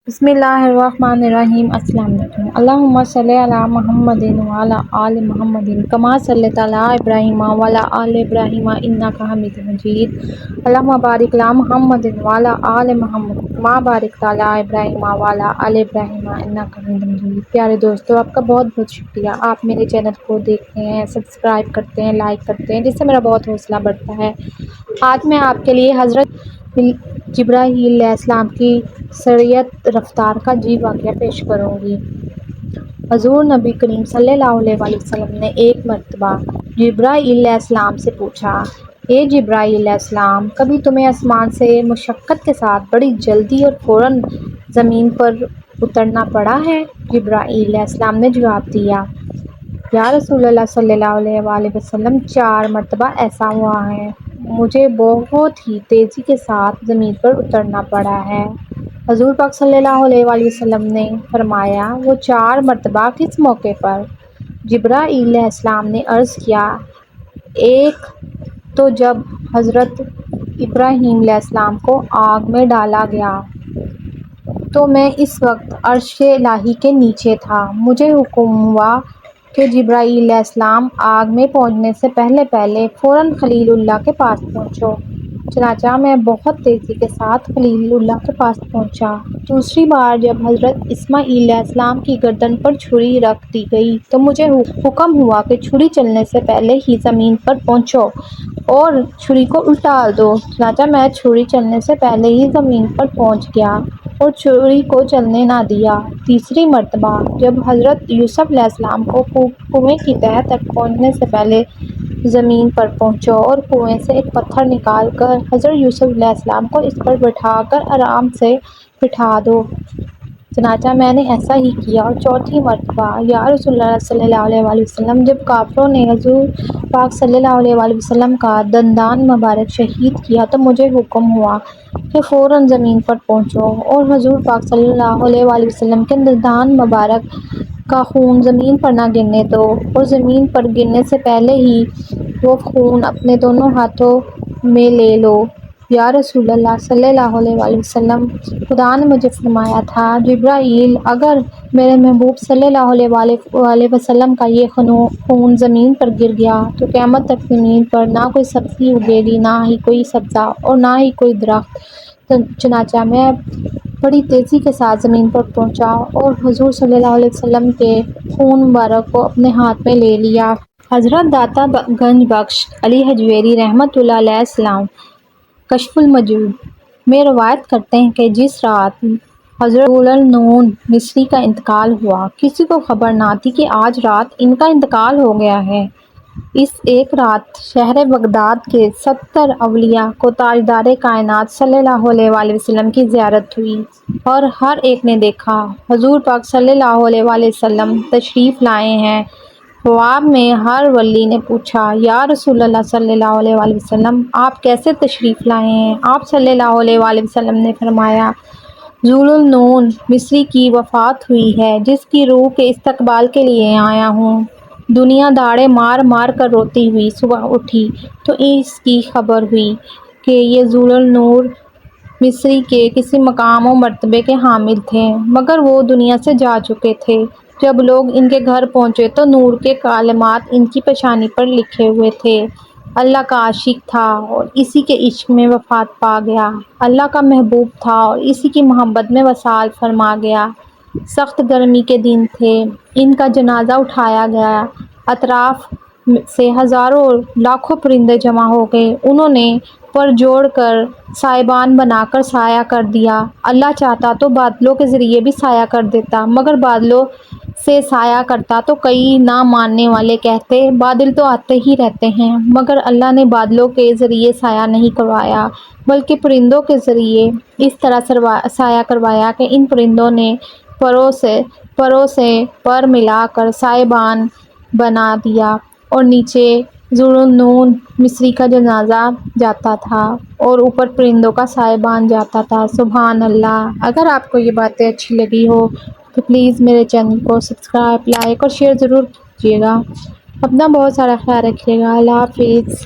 بسم اللہ الرحمن الرحیم۔ السلام علیکم۔ اللہم صلی علی محمد وعلی آل محمد کما صلیت علی ابراہیم وعلی آل ابراہیم انک حمید مجید۔ اللہم بارک علی محمد وعلی آل محمد کما بارکت علی ابراہیم وعلی آل ابراہیم انک حمید مجید۔ پیارے دوستو، آپ کا بہت بہت شکریہ، آپ میرے چینل کو دیکھتے ہیں، سبسکرائب کرتے ہیں، لائک کرتے ہیں، جس سے میرا بہت حوصلہ بڑھتا ہے۔ آج میں آپ کے لیے حضرت جبرائیل علیہ السلام کی سریعت رفتار کا واقعہ پیش کروں گی۔ حضور نبی کریم صلی اللہ علیہ وآلہ وسلم نے ایک مرتبہ جبرائیل علیہ السلام سے پوچھا، اے جبرائیل علیہ السلام، کبھی تمہیں آسمان سے مشقت کے ساتھ بڑی جلدی اور فوراً زمین پر اترنا پڑا ہے؟ جبرائیل علیہ السلام نے جواب دیا، یا رسول اللہ صلی اللہ علیہ وآلہ وسلم، 4 مرتبہ ایسا ہوا ہے، مجھے بہت ہی تیزی کے ساتھ زمین پر اترنا پڑا ہے۔ حضور پاک صلی اللہ علیہ وآلہ وسلم نے فرمایا، وہ 4 مرتبہ کس موقع پر؟ جبرائیل علیہ السلام نے عرض کیا، ایک تو جب حضرت ابراہیم علیہ السلام کو آگ میں ڈالا گیا تو میں اس وقت عرش الہی کے نیچے تھا، مجھے حکم ہوا کہ جبرائیل علیہ السلام آگ میں پہنچنے سے پہلے فوراً خلیل اللہ کے پاس پہنچو۔ چنانچہ میں بہت تیزی کے ساتھ خلیل اللہ کے پاس پہنچا۔ دوسری بار جب حضرت اسماعیل علیہ السلام کی گردن پر چھری رکھ دی گئی تو مجھے حکم ہوا کہ چھری چلنے سے پہلے ہی زمین پر پہنچو اور چھری کو الٹا دو۔ چنانچہ میں چھری چلنے سے پہلے ہی زمین پر پہنچ گیا اور چھری کو چلنے نہ دیا۔ تیسری مرتبہ جب حضرت یوسف علیہ السلام کو کنویں کی تہہ تک پہنچنے سے پہلے زمین پر پہنچو اور کنویں سے ایک پتھر نکال کر حضرت یوسف علیہ السلام کو اس پر بٹھا کر آرام سے بٹھا دو۔ چنانچہ میں نے ایسا ہی کیا۔ اور چوتھی مرتبہ، یا رسول اللہ صلی اللہ علیہ وآلہ وسلم، جب کافروں نے حضور پاک صلی اللہ علیہ وآلہ وسلم کا دندان مبارک شہید کیا تو مجھے حکم ہوا کہ فوراً زمین پر پہنچو اور حضور پاک صلی اللہ علیہ وآلہ وسلم کے دندان مبارک کا خون زمین پر نہ گرنے دو اور زمین پر گرنے سے پہلے ہی وہ خون اپنے دونوں ہاتھوں میں لے لو۔ یا رسول اللہ صلی اللہ علیہ وآلہ وسلم، خدا نے مجھے فرمایا تھا، جبرائیل، اگر میرے محبوب صلی اللہ علیہ وآلہ وسلم کا یہ خون زمین پر گر گیا تو قیامت تک زمین پر نہ کوئی سبزی اگے گی، نہ ہی کوئی سبزہ اور نہ ہی کوئی درخت۔ چنانچہ میں بڑی تیزی کے ساتھ زمین پر پہنچا اور حضور صلی اللہ علیہ وسلم کے خون مبارک کو اپنے ہاتھ میں لے لیا۔ حضرت داتا گنج بخش علی حجویری رحمۃ اللہ علیہ السلام کشف المجید میں روایت کرتے ہیں کہ جس رات حضرت ذو النون مصری کا انتقال ہوا، کسی کو خبر نہ تھی کہ آج رات ان کا انتقال ہو گیا ہے۔ اس ایک رات شہر بغداد کے 70 اولیاء کو تاجدار کائنات صلی اللہ علیہ وآلہ وسلم کی زیارت ہوئی اور ہر ایک نے دیکھا حضور پاک صلی اللہ علیہ وآلہ وسلم تشریف لائے ہیں۔ جواب میں ہر ولی نے پوچھا، یا رسول اللہ صلی اللہ علیہ وآلہ وسلم، آپ کیسے تشریف لائے ہیں؟ آپ صلی اللہ علیہ وآلہ وسلم نے فرمایا، ذو النون مصری کی وفات ہوئی ہے، جس کی روح کے استقبال کے لیے آیا ہوں۔ دنیا داڑیں مار مار کر روتی ہوئی صبح اٹھی تو اس کی خبر ہوئی کہ یہ ذو النون مصری کے کسی مقام و مرتبے کے حامل تھے، مگر وہ دنیا سے جا چکے تھے۔ جب لوگ ان کے گھر پہنچے تو نور کے کلمات ان کی پیشانی پر لکھے ہوئے تھے۔ اللہ کا عاشق تھا اور اسی کے عشق میں وفات پا گیا، اللہ کا محبوب تھا اور اسی کی محبت میں وصال فرما گیا۔ سخت گرمی کے دن تھے، ان کا جنازہ اٹھایا گیا، اطراف سے ہزاروں اور لاکھوں پرندے جمع ہو گئے، انہوں نے پر جوڑ کر سائبان بنا کر سایہ کر دیا۔ اللہ چاہتا تو بادلوں کے ذریعے بھی سایہ کر دیتا، مگر بادلوں سے سایہ کرتا تو کئی نہ ماننے والے کہتے، بادل تو آتے ہی رہتے ہیں، مگر اللہ نے بادلوں کے ذریعے سایہ نہیں کروایا بلکہ پرندوں کے ذریعے اس طرح سایہ کروایا کہ ان پرندوں نے پروں سے پر ملا کر سائبان بنا دیا اور نیچے ذو النون مصری کا جنازہ جاتا تھا اور اوپر پرندوں کا سائبان جاتا تھا۔ سبحان اللہ۔ اگر آپ کو یہ باتیں اچھی لگی ہو تو پلیز میرے چینل کو سبسکرائب، لائک اور شیئر ضرور کیجیے گا۔ اپنا بہت سارا خیال رکھیے گا۔ اللہ حافظ۔